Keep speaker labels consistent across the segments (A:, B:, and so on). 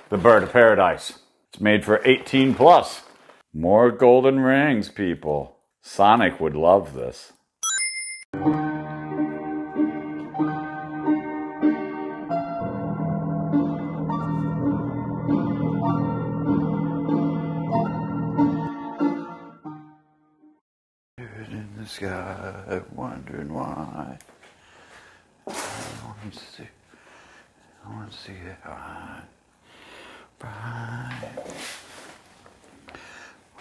A: The Bird of Paradise. It's made for 18 plus. More golden rings, people. Sonic would love this. In the sky, wondering why. I want to see it bright.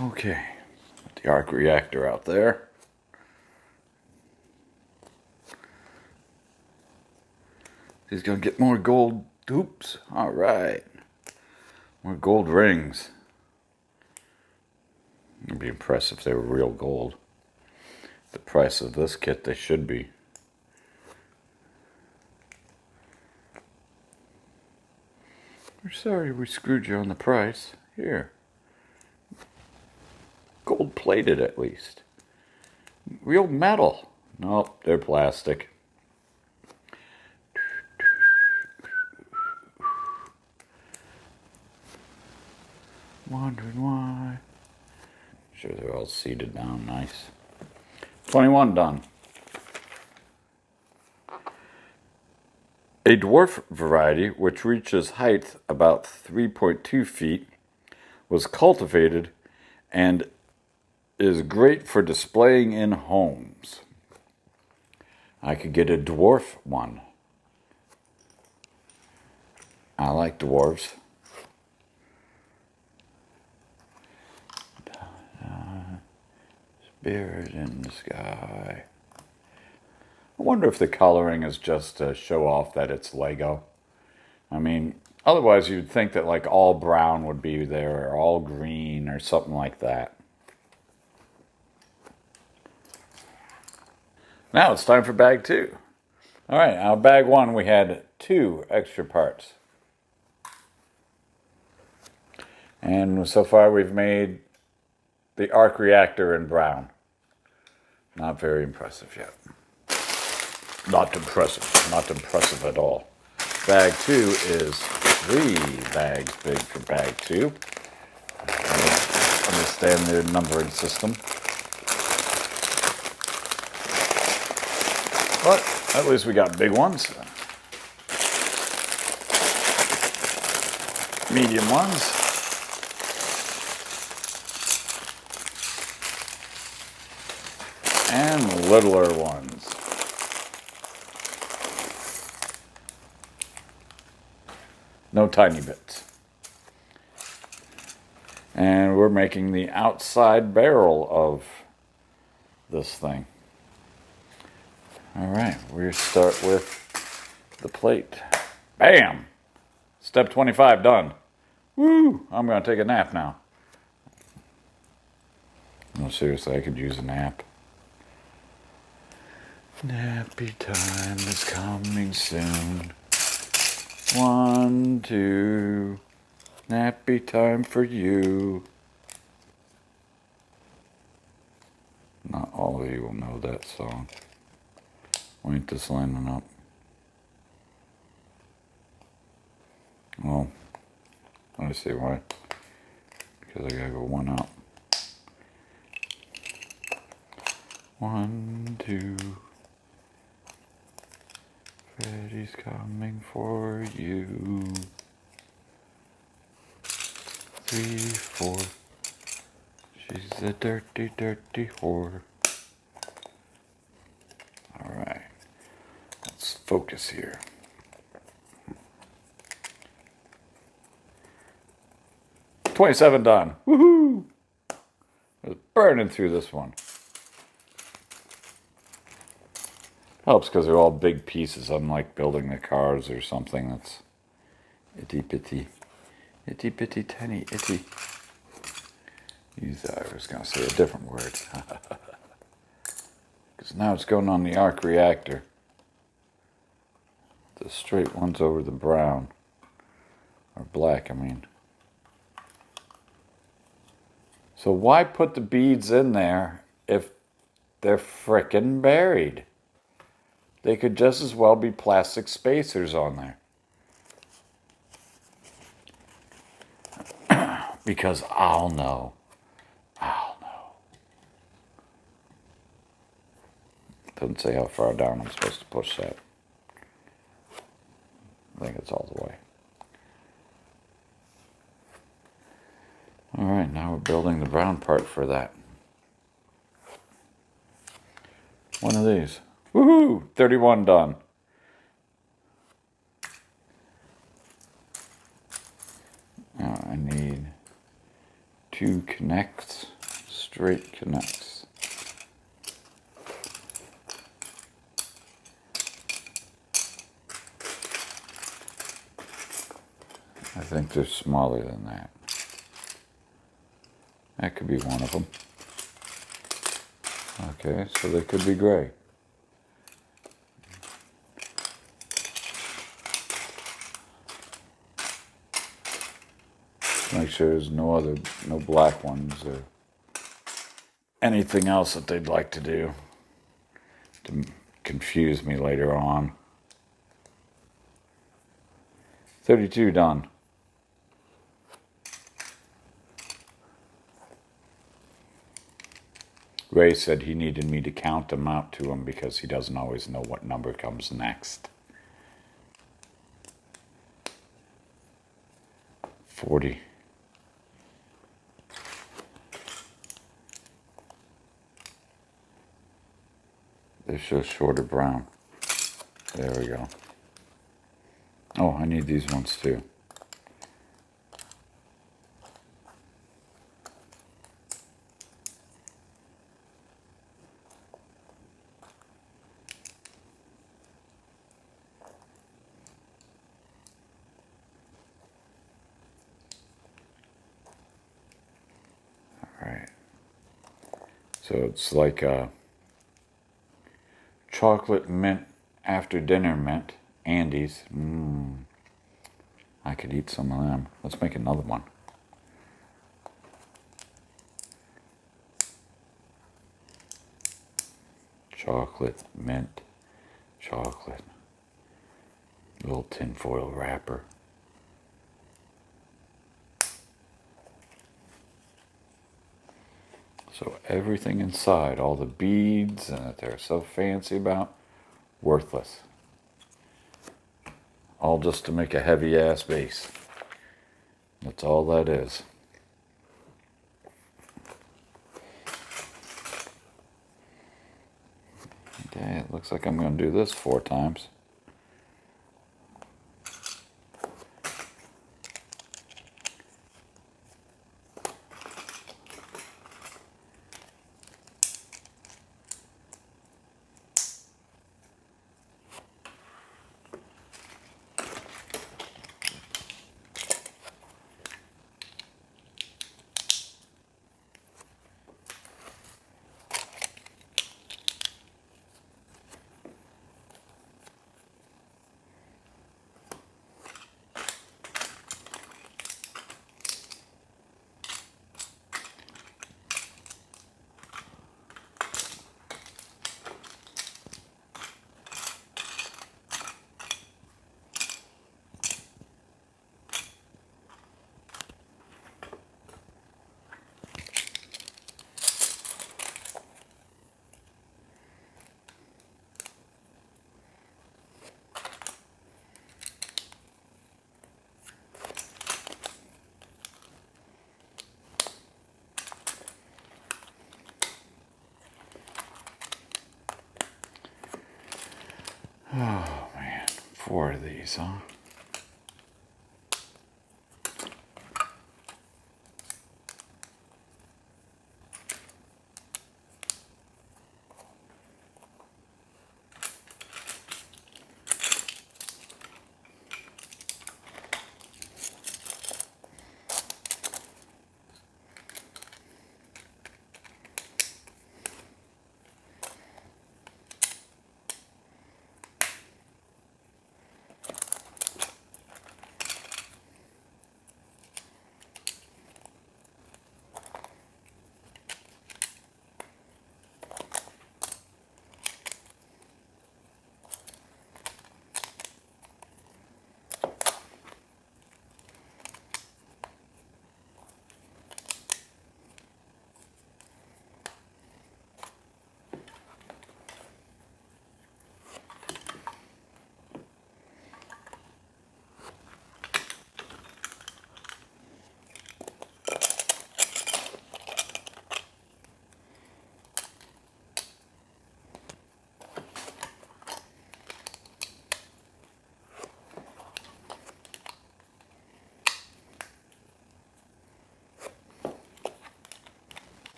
A: Okay, put the arc reactor out there. He's gonna get more gold hoops. All right, more gold rings. It'd be impressive if they were real gold. The price of this kit, they should be. We're sorry we screwed you on the price. Here. Gold plated at least. Real metal. Nope, they're plastic. Wondering why. Sure, they're all seated down nice. 21 done. A dwarf variety, which reaches height about 3.2 feet, was cultivated and is great for displaying in homes. I could get a dwarf one. I like dwarves. Spirit in the sky. I wonder if the coloring is just to show off that it's Lego. I mean, otherwise you'd think that like all brown would be there, or all green, or something like that. Now it's time for bag 2. All right, now bag 1 we had 2 extra parts. And so far we've made the arc reactor in brown. Not very impressive yet. Not impressive at all. Bag 2 is 3 bags big for bag 2. I understand their numbering system. But at least we got big ones. Medium ones. And littler ones. No tiny bits. And we're making the outside barrel of this thing. All right, we start with the plate. Bam! Step 25 done. Woo! I'm going to take a nap now. No, seriously, I could use a nap. Nappy time is coming soon. 1, 2, nappy time for you. Not all of you will know that song. Why ain't this lining up? Well, let me see why. Because I gotta go one out. 1, 2. Freddy's coming for you. 3, 4. She's a dirty, dirty whore. Alright. Let's focus here. $27 done. Woohoo! I was burning through this one. Helps because they're all big pieces, unlike building the cars or something that's itty bitty tiny itty. I was going to say a different word. Because now it's going on the arc reactor. The straight ones over the brown. Or black, I mean. So why put the beads in there if they're frickin' buried? They could just as well be plastic spacers on there. Because I'll know. I'll know. Doesn't say how far down I'm supposed to push that. I think it's all the way. Alright, now we're building the brown part for that. One of these. Woohoo! 31 done. Now I need 2 connects, straight connects. I think they're smaller than that. That could be one of them. Okay, so they could be gray. Make sure there's no black ones or anything else that they'd like to do to confuse me later on. 32 done. Ray said he needed me to count them out to him because he doesn't always know what number comes next. 40. This shows shorter brown. There we go. Oh, I need these ones too. Alright. So it's like a chocolate mint after dinner mint. Andes. I could eat some of them. Let's make another one. Chocolate, mint, chocolate. Little tinfoil wrapper. So everything inside, all the beads that they're so fancy about, worthless. All just to make a heavy ass base. That's all that is. Okay, it looks like I'm going to do this 4 times. Oh man, 4 of these, huh?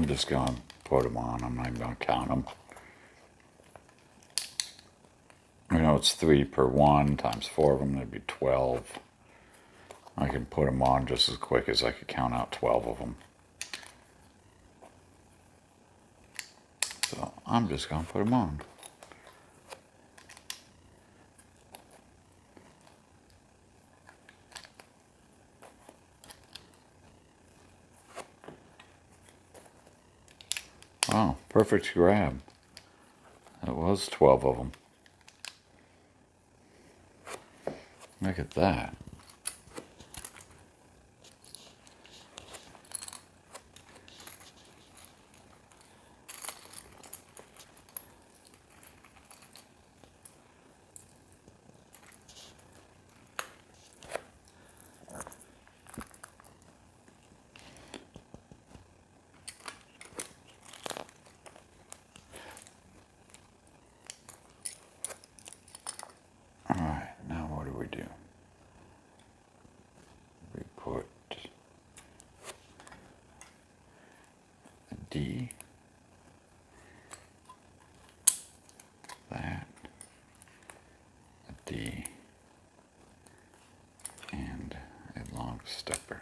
A: just going to put them on. I'm not even going to count them. You know, it's 3 per 1 times 4 of them. That'd be 12. I can put them on just as quick as I could count out 12 of them. So I'm just going to put them on. Wow, perfect grab. That was 12 of them. Look at that. Alright, now what do we do? We put a D, that, a D, and a long stepper.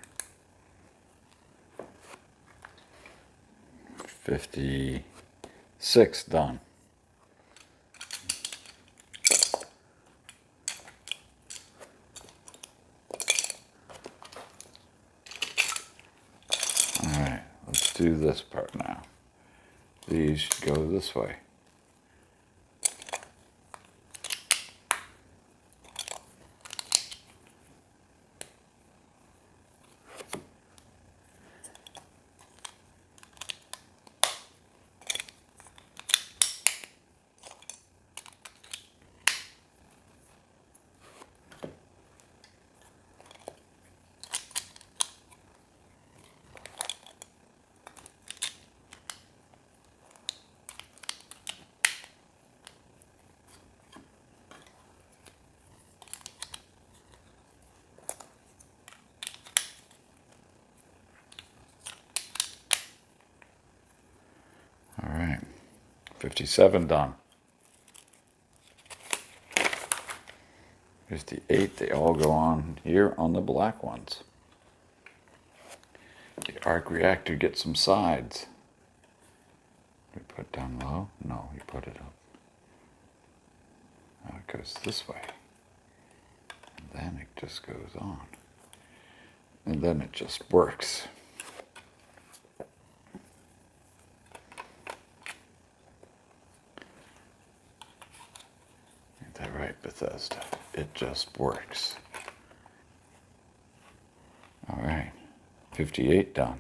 A: 56 done. Alright, let's do this part now. These should go this way. Alright, 57 done. 58, they all go on here on the black ones. The arc reactor gets some sides. We put it down low? No, we put it up. Now it goes this way. And then it just goes on. And then it just works. Ain't that right, Bethesda? It just works. All right, 58 done.